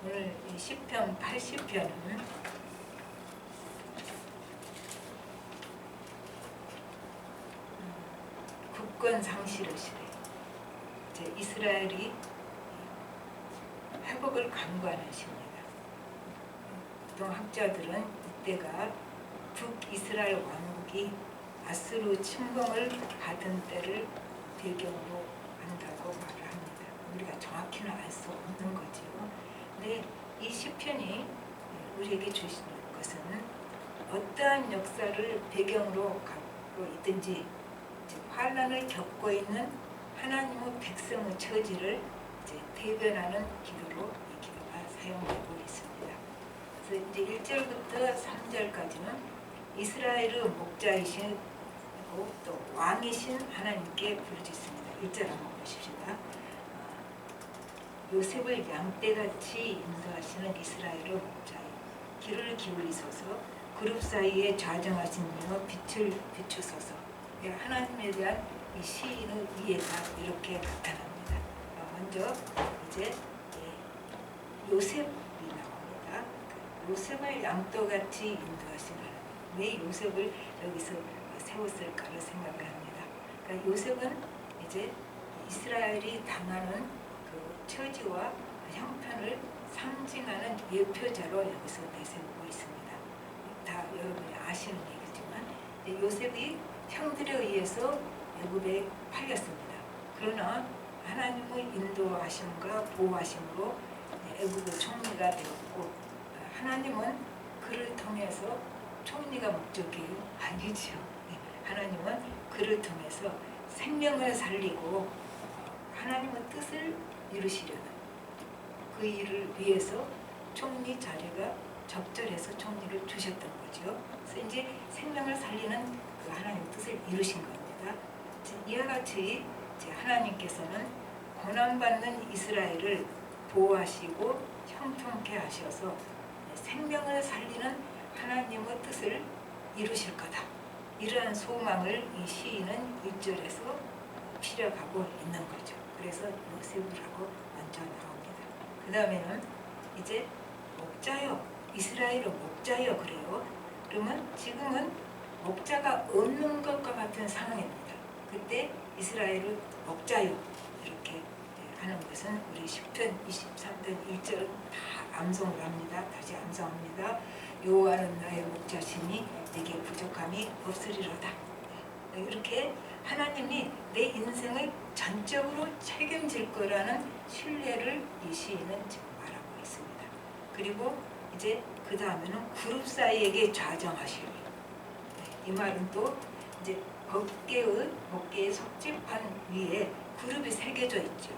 오늘 이 시편 80편은 국권 상실의 시대, 이제 이스라엘이 회복을 간구하는 시입니다. 보통 학자들은 이때가 북이스라엘 왕국이 아수르 침공을 받은 때를 배경으로 한다고 말을 합니다. 우리가 정확히는 알 수 없는 거지요. 근데 이 시편이 우리에게 주시는 것은 어떠한 역사를 배경으로 갖고 있든지 환난을 겪고 있는 하나님의 백성의 처지를 이제 대변하는 기도로 이 기도가 사용되고 있습니다. 그래서 이제 1절부터 3절까지는 이스라엘의 목자이신 또 왕이신 하나님께 부르짖습니다. 1절 한번 보십시다. 요셉을 양떼같이 인도하시는 이스라엘의 목자여, 귀를 기울이소서. 그룹 사이에 좌정하신 이여 빛을 비추소서. 하나님에 대한 이 시인의 이해가 이렇게 나타납니다. 먼저 이제 요셉이 나옵니다. 요셉을 양떼같이 인도하시는 하나님. 왜 요셉을 여기서 세웠을까를 생각을 합니다. 그러니까 요셉은 이제 이스라엘이 당하는 그 처지와 형편을 상징하는 예표자로 여기서 내세우고 있습니다. 다 여러분이 아시는 얘기지만 요셉이 형들에 의해서 애굽에 팔렸습니다. 그러나 하나님의 인도하심과 보호하심으로 애굽의 총리가 되었고, 하나님은 그를 통해서 총리가 목적이에요? 아니지요. 하나님은 그를 통해서 생명을 살리고 하나님의 뜻을 이루시려는 그 일을 위해서 총리 자리가 적절해서 총리를 주셨던 거죠. 그래서 이제 생명을 살리는 그 하나님의 뜻을 이루신 겁니다. 이와 같이 하나님께서는 고난받는 이스라엘을 보호하시고 형통케 하셔서 생명을 살리는 하나님의 뜻을 이루실 거다. 이러한 소망을 이 시인은 1절에서 피력하고 있는 거죠. 그래서 요셉이라고 먼저 나옵니다. 그 다음에는 이제 목자여, 이스라엘의 목자여 그래요. 그러면 지금은 목자가 없는 것과 같은 상황입니다. 그때 이스라엘의 목자여 이렇게 하는 것은 우리 10편 23편 1절은 다 암송을 합니다. 다시 암송합니다. 여호와는 나의 목자시니 내게 부족함이 없으리로다. 이렇게 하나님이 내 인생을 전적으로 책임질 거라는 신뢰를 이 시인은 지금 말하고 있습니다. 그리고 이제 그 다음에는 그룹 사이에게 좌정하시리. 이 말은 또 이제 법궤의 속죄판 위에 그룹이 새겨져 있죠.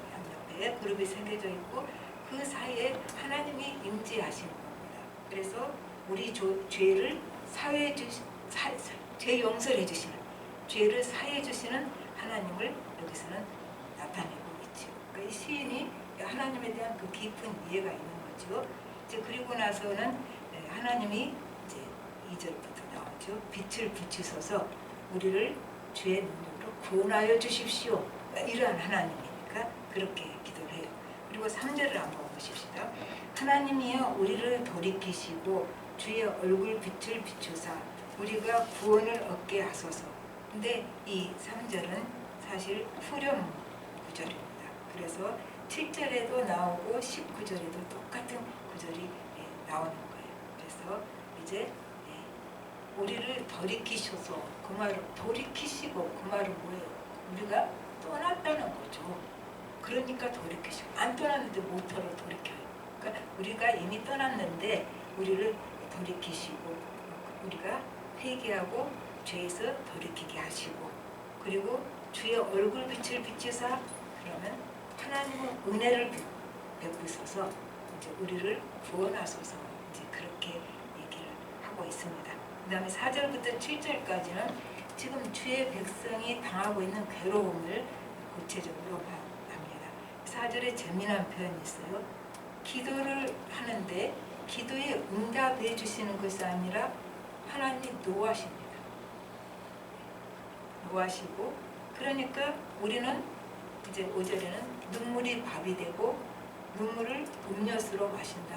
양옆에 그룹이 새겨져 있고 그 사이에 하나님이 임재하시는 겁니다. 그래서 우리 죄를 죄 용서해 주시는, 죄를 사해 주시는 하나님을 여기서는 나타내고 있죠. 그러니까 이 시인이 하나님에 대한 그 깊은 이해가 있는 거죠. 이제 그리고 나서는 하나님이 이제 2절부터 나오죠. 빛을 비추소서 우리를 죄의 능력으로 구원하여 주십시오. 이러한 하나님이니까 그렇게 기도를 해요. 그리고 3절을 한번 보십시다. 하나님이여 우리를 돌이키시고 주의 얼굴 빛을 비추사 우리가 구원을 얻게 하소서. 근데 이 3절은 사실 후렴 구절입니다. 그래서 7절에도 나오고 19절에도 똑같은 구절이 나오는 거예요. 그래서 이제 우리를 돌이키셔서 그 말을 돌이키시고 그 말은 뭐예요? 우리가 떠났다는 거죠. 그러니까 돌이키시고 안 떠났는데 뭐하러 돌이켜요? 그러니까 우리가 이미 떠났는데 우리를 돌이키시고 우리가 회개하고 죄에서 돌이키게 하시고 그리고 주의 얼굴 빛을 비추사 그러면 하나님의 은혜를 베푸셔서 이제 우리를 구원하소서 이제 그렇게 얘기를 하고 있습니다. 그 다음에 4절부터 7절까지는 지금 주의 백성이 당하고 있는 괴로움을 구체적으로 합니다. 4절에 재미난 표현이 있어요. 기도를 하는데 기도에 응답해 주시는 것이 아니라 하나님이 노하십니다. 노하시고 그러니까 우리는 이제 5절에는 눈물이 밥이 되고 눈물을 음료수로 마신다.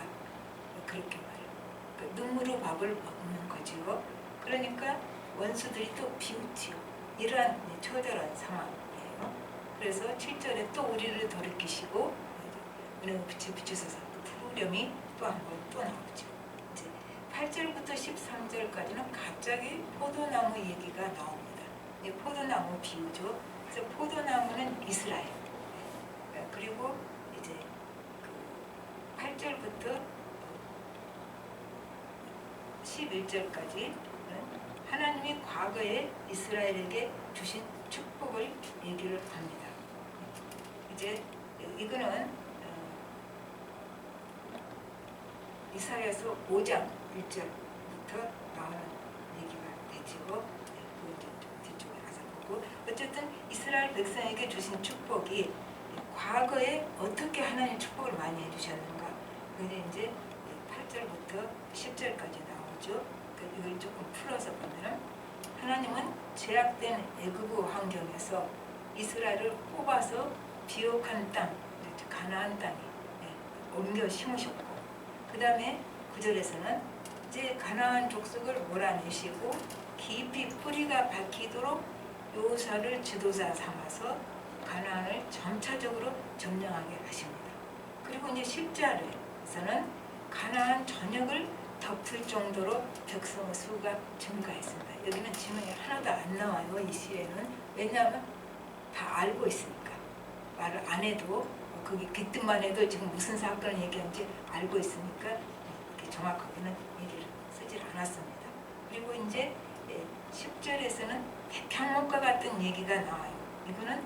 그렇게 말해요. 그 눈물로 밥을 먹는 거지요. 그러니까 원수들이 또 비웃지요. 이러한 처절한 상황이에요. 그래서 7절에 또 우리를 돌이키시고 은혜를 비추소서 푸르렴이 또 한 번 또 나오죠. 이제 8절부터 13절까지는 갑자기 포도나무 얘기가 나옵니다. 포도나무 비유죠. 그래서 포도나무는 이스라엘. 그리고 이제 그 8절부터 11절까지는 하나님이 과거에 이스라엘에게 주신 축복을 얘기를 합니다. 이제 이거는 이사야서 5장 1절부터 나오는 얘기가 되죠. 그 뒤쪽에 가서 보고 어쨌든 이스라엘 백성에게 주신 축복이 과거에 어떻게 하나님 축복을 많이 해주셨는가. 근데 이제 8절부터 10절까지 나오죠. 이걸 조금 풀어서 보면 하나님은 제약된 애굽 환경에서 이스라엘을 뽑아서 비옥한 땅, 가나안 땅에 옮겨 심으셨고, 그 다음에 9절에서는 이제 가나안 족속을 몰아내시고 깊이 뿌리가 박히도록 요사를 지도자 삼아서 가나안을 점차적으로 점령하게 하십니다. 그리고 이제 10절에서는 가나안 전역을 덮을 정도로 백성의 수가 증가했습니다. 여기는 지명이 하나도 안 나와요. 이 시에는. 왜냐하면 다 알고 있으니까. 말을 안 해도 거기 깃든만 해도 지금 무슨 사건을 얘기하는지 알고 있으니까 이렇게 정확하게는 얘기를 쓰질 않았습니다. 그리고 이제 10절에서는 백향목과 같은 얘기가 나와요. 이거는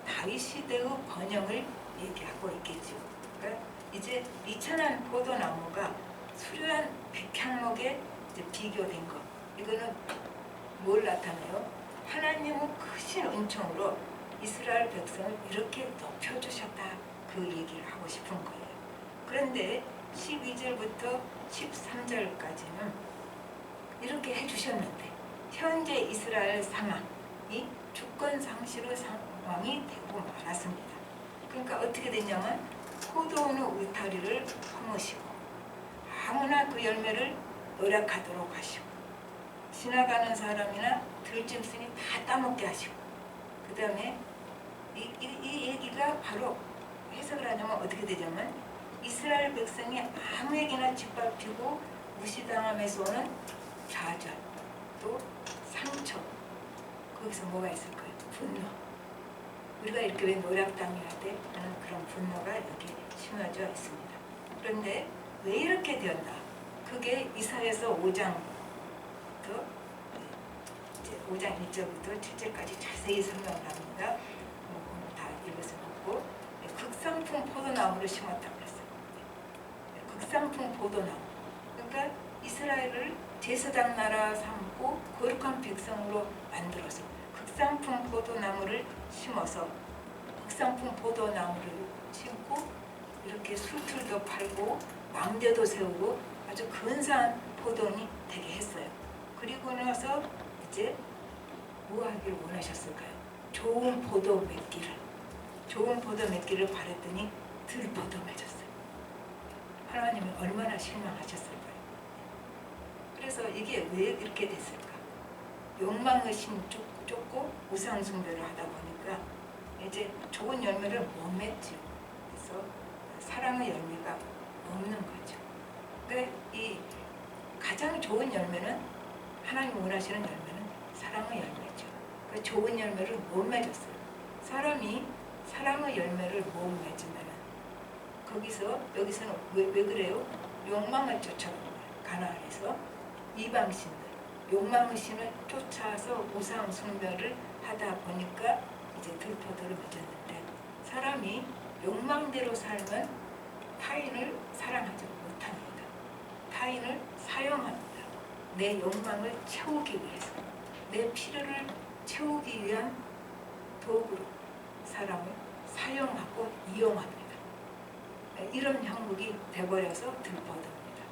다윗 시대의 번영을 얘기하고 있겠죠. 그러니까 이제 미천한 포도나무가 수려한 백향목에 이제 비교된 것. 이거는 뭘 나타내요? 하나님의 크신 은총으로 이스라엘 백성을 이렇게 높여주셨다. 그 얘기를 하고 싶은 거예요. 그런데 12절부터 13절까지는 이렇게 해주셨는데 현재 이스라엘 상황이 주권 상실의 상황이 되고 말았습니다. 그러니까 어떻게 됐냐면 포도원의 울타리를 허무시고 아무나 그 열매를 노력하도록 하시고 지나가는 사람이나 들짐승이 다 따먹게 하시고 그 다음에 이 얘기가 바로 해석을 하냐면 어떻게 되냐면 이스라엘 백성이 아무에게나 짓밟히고 무시당함에서 오는 좌절 또 상처 거기서 뭐가 있을까요? 분노. 우리가 이렇게 왜 노략당해야 돼? 하는 그런 분노가 여기 심어져 있습니다. 그런데 왜 이렇게 되었나? 그게 이사야서 5장부터 5장 1절부터 7절까지 자세히 설명을 합니다. 오늘 다 읽어서 보고 극상품 포도나무를 심었다고 그랬어요. 극상품 포도나무. 그러니까 이스라엘을 제사장 나라 삼고 거룩한 백성으로 만들어서 극상품 포도나무를 심어서 극상품 포도나무를 심고 이렇게 수틀도 팔고 망대도 세우고 아주 근사한 포도원이 되게 했어요. 그리고 나서 이제 뭐 하기를 원하셨을까요? 좋은 포도 맺기를 바랬더니 들포도 맺었어요. 하나님이 얼마나 실망하셨을까요? 그래서 이게 왜 이렇게 됐을까? 욕망의 심 쫓고 우상 숭배를 하다 보니까 이제 좋은 열매를 못 맺죠. 그래서 사랑의 열매가 없는 거죠. 그러니까 이 가장 좋은 열매는 하나님 원하시는 열매는 사랑의 열매죠. 그 좋은 열매를 못 맺었어요. 사람이 사랑의 열매를 못 맺으면 여기서는 왜 그래요? 욕망을 쫓아가는 거예요. 가나안에서 이방신들 욕망의 신을 쫓아서 우상 숭배를 하다 보니까 이제 들포도를 맺었는데 사람이 욕망대로 살면 타인을 사랑하지 못합니다. 타인을 사용합니다. 내 욕망을 채우기 위해서 내 필요를 채우기 위한 도구로 사람을 사용하고 이용합니다. 이런 형국이 돼버려서 들포도입니다.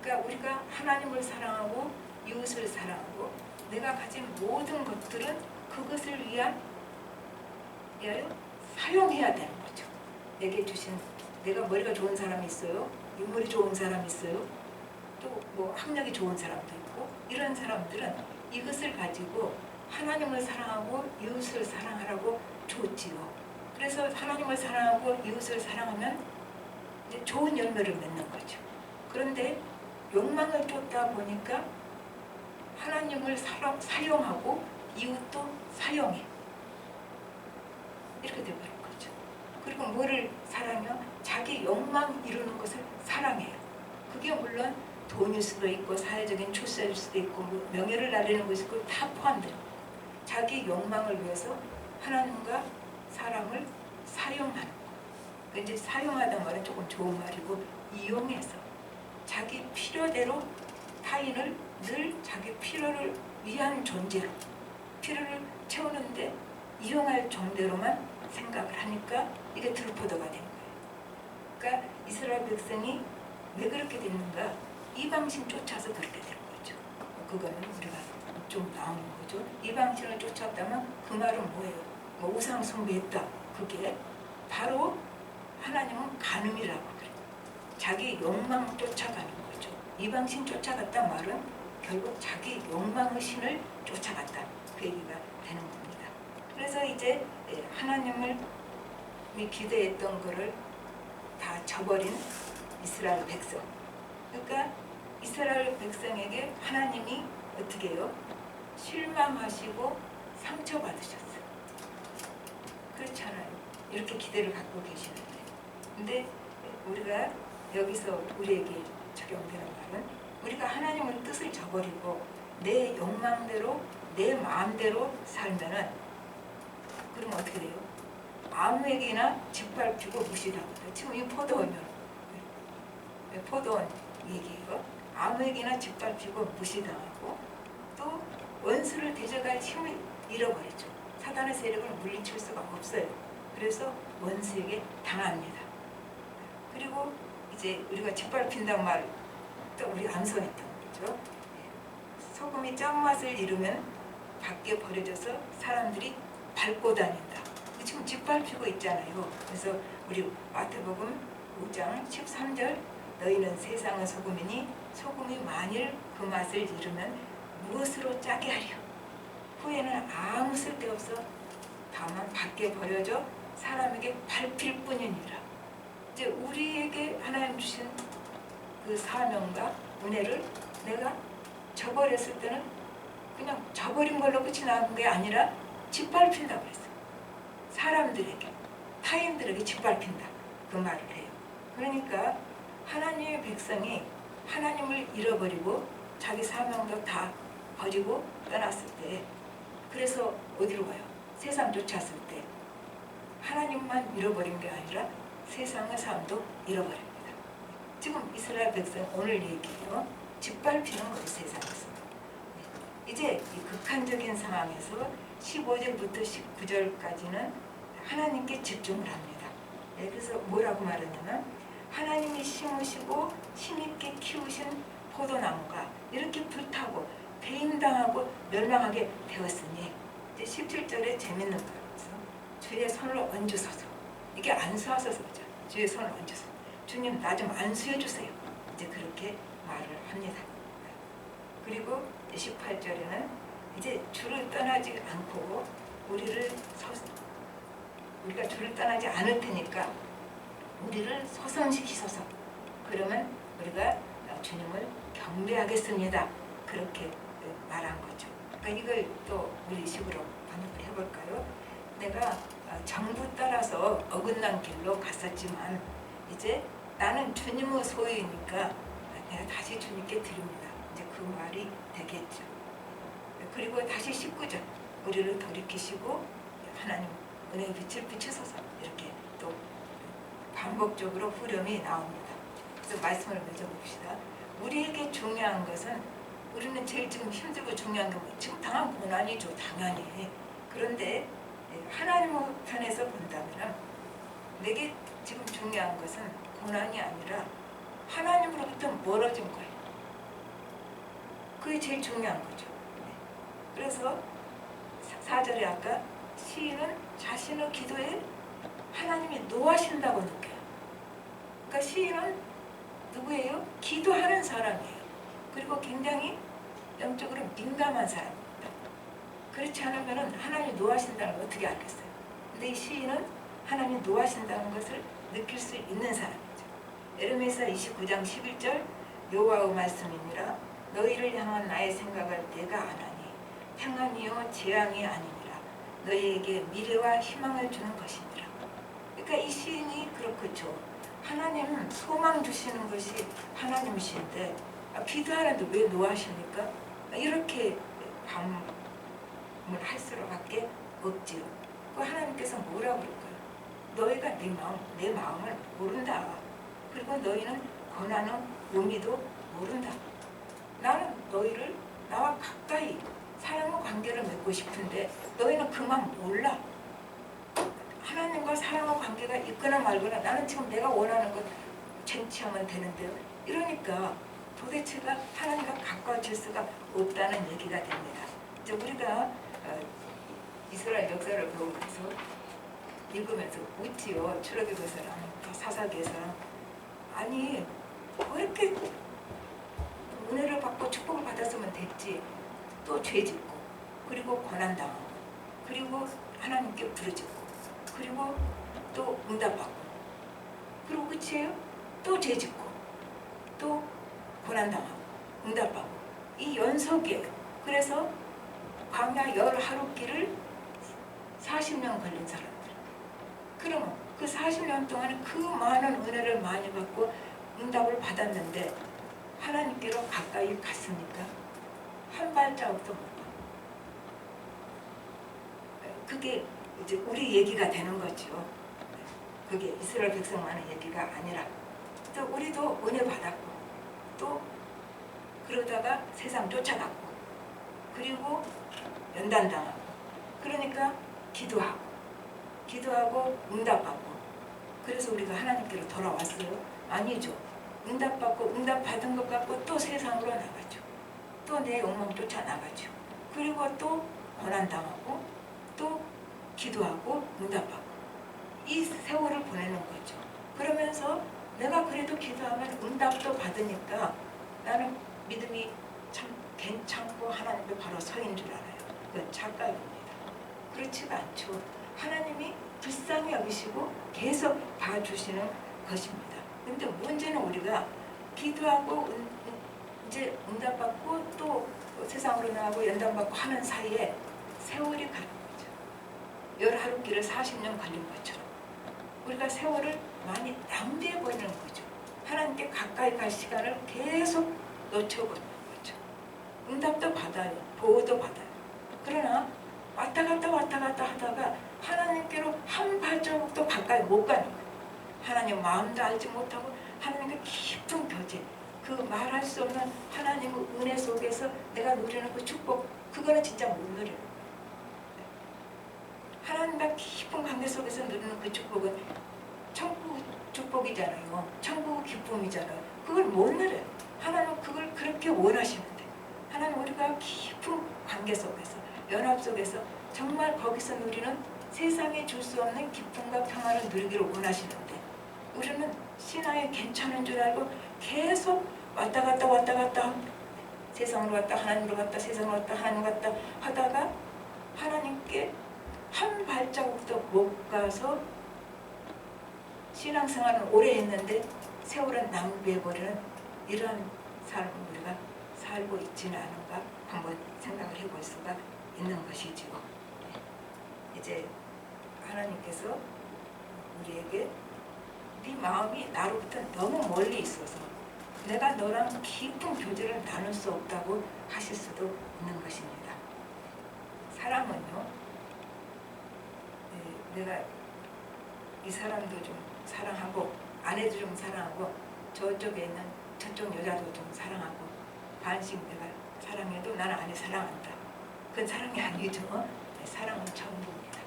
그러니까 우리가 하나님을 사랑하고 이웃을 사랑하고 내가 가진 모든 것들은 그것을 위하여 사용해야 되는 거죠. 내게 주신 내가 머리가 좋은 사람이 있어요. 인물이 좋은 사람이 있어요. 또 뭐 학력이 좋은 사람도 있고 이런 사람들은 이것을 가지고 하나님을 사랑하고 이웃을 사랑하라고 줬지요. 그래서 하나님을 사랑하고 이웃을 사랑하면 이제 좋은 열매를 맺는 거죠. 그런데 욕망을 쫓다 보니까 하나님을 사용하고 이웃도 사용해. 이렇게 되버린 거죠. 그리고 뭐를 사랑해요? 자기 욕망 이루는 것을 사랑해요. 그게 물론 돈일 수도 있고 사회적인 출세일 수도 있고 뭐 명예를 날리는 것이 있고 다 포함돼요. 자기 욕망을 위해서 하나님과 사람을 사용하는 거. 이제 사용하단 말은 조금 좋은 말이고 이용해서 자기 필요대로 타인을 늘 자기 필요를 위한 존재로 필요를 채우는데 이용할 정도로만 생각을 하니까 이게 들포도가 된 거예요. 그러니까 이스라엘 백성이 왜 그렇게 됐는가? 이방신 쫓아서 그렇게 된 거죠. 그거는 우리가 좀 나오는 거죠. 이방신을 쫓았다면 그 말은 뭐예요? 뭐 우상 숭배했다. 그게 바로 하나님은 간음이라고 그래요. 자기 욕망 쫓아가는 거죠. 이방신 쫓아갔단 말은 결국 자기 욕망의 신을 쫓아갔다. 그 얘기가 되는 겁니다. 그래서 이제 하나님을 기대했던 거를 다 저버린 이스라엘 백성. 그러니까 이스라엘 백성에게 하나님이 어떻게 해요? 실망하시고 상처받으셨어요. 그렇잖아요. 이렇게 기대를 갖고 계시는데. 근데 우리가 여기서 우리에게 적용되는 말은 우리가 하나님의 뜻을 저버리고 내 욕망대로 내 마음대로 살면은 그러면 어떻게 돼요? 아무에게나 짓밟히고 무시당한다. 지금 이 포도원이요. 포도원 얘기예요. 아무에게나 짓밟히고 무시당하고 또 원수를 대적할 힘을 잃어버리죠. 사단의 세력을 물리칠 수가 없어요. 그래서 원수에게 당합니다. 그리고 이제 우리가 짓밟힌다는 말 또 우리 암송했던 거죠. 소금이 짠맛을 잃으면 밖에 버려져서 사람들이 밟고 다닌다. 지금 짓밟히고 있잖아요. 그래서 우리 마태복음 5장 13절 너희는 세상의 소금이니 소금이 만일 그 맛을 잃으면 무엇으로 짜게 하려? 후에는 아무 쓸데없어 다만 밖에 버려져 사람에게 밟힐 뿐이니라. 이제 우리에게 하나님 주신 그 사명과 은혜를 내가 저버렸을 때는 그냥 저버린 걸로 끝이 나는 게 아니라 짓밟힌다고 그랬어요. 사람들에게, 타인들에게 짓밟힌다. 그 말을 해요. 그러니까 하나님의 백성이 하나님을 잃어버리고 자기 사명도 다 버리고 떠났을 때 그래서 어디로 가요? 세상 쫓았을 때 하나님만 잃어버린 게 아니라 세상의 삶도 잃어버립니다. 지금 이스라엘 백성 오늘 얘기해요. 짓밟히는 거예요. 세상에서. 이제 이 극한적인 상황에서 15절부터 19절까지는 하나님께 집중을 합니다. 그래서 뭐라고 말하냐면 하나님이 심으시고 힘있게 키우신 포도나무가 이렇게 불타고 배임당하고 멸망하게 되었으니 이제 17절에 재밌는 말이죠. 주의 손을 얹으소서. 이게 안수하소서 그죠. 주의 손을 얹으소서. 주님 나 좀 안수해 주세요. 이제 그렇게 말을 합니다. 그리고 18절에는 이제 주를 떠나지 않고 우리가 주를 떠나지 않을 테니까 우리를 소선시키소서. 그러면 우리가 주님을 경배하겠습니다. 그렇게 말한 거죠. 그러니까 이걸 또 우리 식으로 번역을 해볼까요? 내가 정부 따라서 어긋난 길로 갔었지만 이제 나는 주님의 소유이니까 내가 다시 주님께 드립니다. 이제 그 말이 되겠죠. 그리고 다시 19절 우리를 돌이키시고 하나님 은혜의 빛을 비추소서. 이렇게 또 반복적으로 후렴이 나옵니다. 그래서 말씀을 맺어봅시다. 우리에게 중요한 것은 우리는 제일 지금 힘들고 중요한 게 지금 당한 고난이죠. 당연히. 그런데 하나님의 편에서 본다면 내게 지금 중요한 것은 고난이 아니라 하나님으로부터 멀어진 거예요. 그게 제일 중요한 거죠. 그래서 4절에 아까 시인은 자신의 기도에 하나님이 노하신다고 느껴요. 그러니까 시인은 누구예요? 기도하는 사람이에요. 그리고 굉장히 영적으로 민감한 사람입니다. 그렇지 않으면 하나님이 노하신다는 걸 어떻게 알겠어요? 근데 이 시인은 하나님이 노하신다는 것을 느낄 수 있는 사람이죠. 에르미야 29장 11절 여호와의 말씀이니라 너희를 향한 나의 생각을 내가 아나니 평안이요 재앙이 아니니라 너희에게 미래와 희망을 주는 것이니라. 그러니까 이 시인이 그렇죠. 하나님은 소망 주시는 것이 하나님이신데 기도하는데 왜 노하십니까? 이렇게 반문을 할 수밖에 없지요. 그 하나님께서 뭐라 그럴까요? 너희가 내 마음을 모른다. 그리고 너희는 권하는 의미도 모른다. 나는 너희를 나와 가까이 사랑과 관계를 맺고 싶은데 너희는 그 마음 몰라. 하나님과 사랑과 관계가 있거나 말거나 나는 지금 내가 원하는 것 쟁취하면 되는데요. 이러니까 도대체가 하나님과 가까워질 수가 없다는 얘기가 됩니다. 이제 우리가 이스라엘 역사를 배우면서 읽으면서 웃지요. 출애굽에서랑 사사기에서랑 아니 왜 이렇게 은혜를 받고 축복을 받았으면 됐지. 또 죄짓고 그리고 고난당하고 그리고 하나님께 부르짖고 그리고 또 응답받고 그리고 끝이에요. 또 죄짓고 또 고난당하고 응답받고 이 연속이에요. 그래서 광야 10하루길을 40년 걸린 사람들. 그러면 그 40년 동안에 그 많은 은혜를 많이 받고 응답을 받았는데 하나님께로 가까이 갔습니까? 한 발자국도 못 가. 그게 이제 우리 얘기가 되는 거죠. 그게 이스라엘 백성만의 얘기가 아니라 또 우리도 은혜 받았고 또 그러다가 세상 쫓아갔고 그리고 연단당하고 그러니까 기도하고 응답받고 그래서 우리가 하나님께로 돌아왔어요? 아니죠. 응답받고 응답받은 것 갖고 또 세상으로 나가죠. 또 내 욕망 쫓아나가죠. 그리고 또 고난당하고 또 기도하고 응답받고 이 세월을 보내는 거죠. 그러면서 내가 그래도 기도하면 응답도 받으니까 나는 믿음이 참 괜찮고 하나님께 바로 서인 줄 알아요. 그건 착각입니다. 그렇지가 않죠. 하나님이 불쌍히 여기시고 계속 봐주시는 것입니다. 근데 문제는 우리가 기도하고 이제 응답받고 또 세상으로 나가고 연단받고 하는 사이에 세월이 가는 거죠. 10하루길을 40년 걸린 것처럼 우리가 세월을 많이 낭비해버리는 거죠. 하나님께 가까이 갈 시간을 계속 놓쳐버리는 거죠. 응답도 받아요. 보호도 받아요. 그러나 왔다 갔다 하다가 하나님께로 한 발자국도 가까이 못 가는 거예요. 하나님 마음도 알지 못하고 하나님과 깊은 교제, 그 말할 수 없는 하나님의 은혜 속에서 내가 누리는 그 축복, 그거는 진짜 못 누리는 거예요. 하나님과 깊은 관계 속에서 누리는 그 축복은 천국 축복이잖아요. 천국 기쁨이잖아요. 그걸 못 누려요. 하나님은 그걸 그렇게 원하시는데 하나님 우리가 깊은 관계 속에서 연합 속에서 정말 거기서 누리는 세상에 줄 수 없는 기쁨과 평안을 누리기를 원하시는데 우리는 신앙이 괜찮은 줄 알고 계속 왔다 갔다 세상으로 갔다 하나님으로 갔다 세상으로 갔다 하나님으로 갔다 하다가 하나님께 한 발자국도 못 가서 신앙생활은 오래 했는데 세월은 낭비해버리는 이러한 삶을 우리가 살고 있지는 않은가 한번 생각을 해볼 수가 있는 것이지요. 이제 하나님께서 우리에게 네 마음이 나로부터 너무 멀리 있어서 내가 너랑 깊은 교제를 나눌 수 없다고 하실 수도 있는 것입니다. 사람은요, 내가 이 사람도 좀 사랑하고 아내도 좀 사랑하고 저쪽에 있는 저쪽 여자도 좀 사랑하고 반씩 내가 사랑해도 나는 아내 사랑한다. 그건 사랑이 아니죠. 사랑은 전부입니다.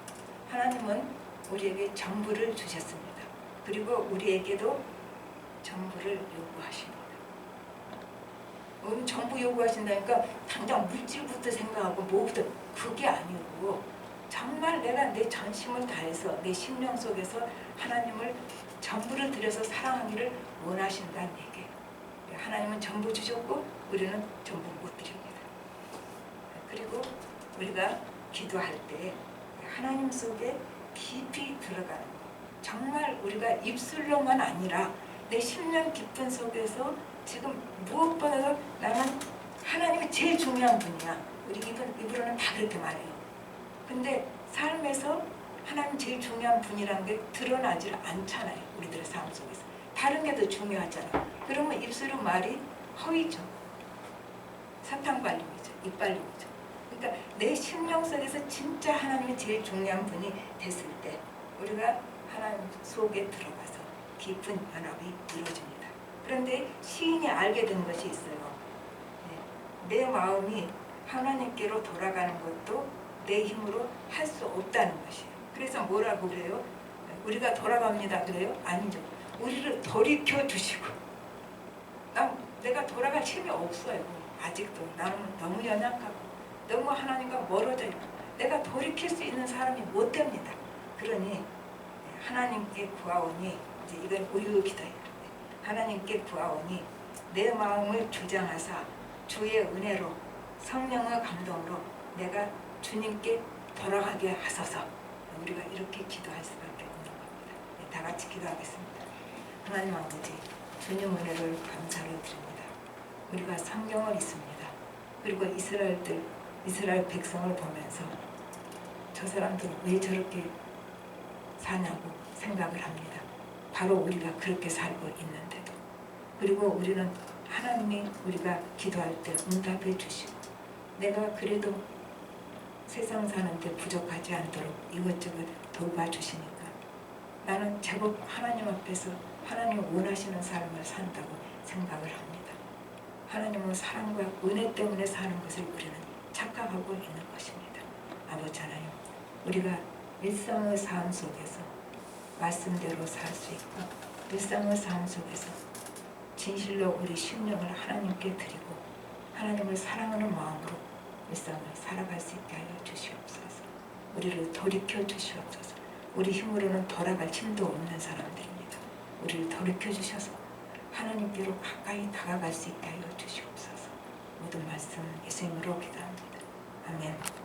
하나님은 우리에게 전부를 주셨습니다. 그리고 우리에게도 전부를 요구하십니다. 전부 요구하신다니까 당장 물질부터 생각하고 뭐부터 그게 아니고 정말 내가 내 전심을 다해서 내 심령 속에서 하나님을 전부를 들여서 사랑하기를 원하신다는 얘기예요. 하나님은 전부 주셨고 우리는 전부 못 드립니다. 그리고 우리가 기도할 때 하나님 속에 깊이 들어가는 거, 정말 우리가 입술로만 아니라 내 심령 깊은 속에서 지금 무엇보다도 나는 하나님이 제일 중요한 분이야. 우리 입으로는 다 그렇게 말해요. 근데 삶에서 하나님 제일 중요한 분이라는 게 드러나질 않잖아요. 우리들의 삶 속에서. 다른 게 더 중요하잖아. 그러면 입술로 말이 허위죠. 사탕발림이죠. 입발림이죠. 그러니까 내 심령 속에서 진짜 하나님이 제일 중요한 분이 됐을 때 우리가 하나님 속에 들어가서 깊은 연합이 이루어집니다. 그런데 시인이 알게 된 것이 있어요. 내 마음이 하나님께로 돌아가는 것도 내 힘으로 할 수 없다는 것이에요. 그래서 뭐라고 그래요? 우리가 돌아갑니다 그래요? 아니죠. 우리를 돌이켜 주시고, 내가 돌아갈 힘이 없어요. 아직도 나는 너무 연약하고 너무 하나님과 멀어져 있고 내가 돌이킬 수 있는 사람이 못 됩니다. 그러니 하나님께 구하오니, 이제 이건 우유 기도예요. 하나님께 구하오니 내 마음을 주장하사 주의 은혜로 성령의 감동으로 내가 주님께 돌아가게 하소서. 우리가 이렇게 기도할 수밖에 없는 겁니다. 다 같이 기도하겠습니다. 하나님 아버지, 주님 은혜를 감사를 드립니다. 우리가 성경을 읽습니다. 그리고 이스라엘 백성을 보면서 저 사람들은 왜 저렇게 사냐고 생각을 합니다. 바로 우리가 그렇게 살고 있는데도. 그리고 우리는 하나님이 우리가 기도할 때 응답해 주시고, 내가 그래도 세상 사는데 부족하지 않도록 이것저것 도와주시니까 나는 제법 하나님 앞에서 하나님 원하시는 삶을 산다고 생각을 합니다. 하나님은 사랑과 은혜 때문에 사는 것을 우리는 착각하고 있는 것입니다. 아버지 하나님, 우리가 일상의 삶 속에서 말씀대로 살 수 있고 일상의 삶 속에서 진실로 우리 심령을 하나님께 드리고 하나님을 사랑하는 마음으로 일상을 살아갈 수 있게 하여 주시옵소서. 우리를 돌이켜 주시옵소서. 우리 힘으로는 돌아갈 힘도 없는 사람들입니다. 우리를 돌이켜 주셔서 하나님께로 가까이 다가갈 수 있게 하여 주시옵소서. 모든 말씀 예수님으로 기도합니다. 아멘.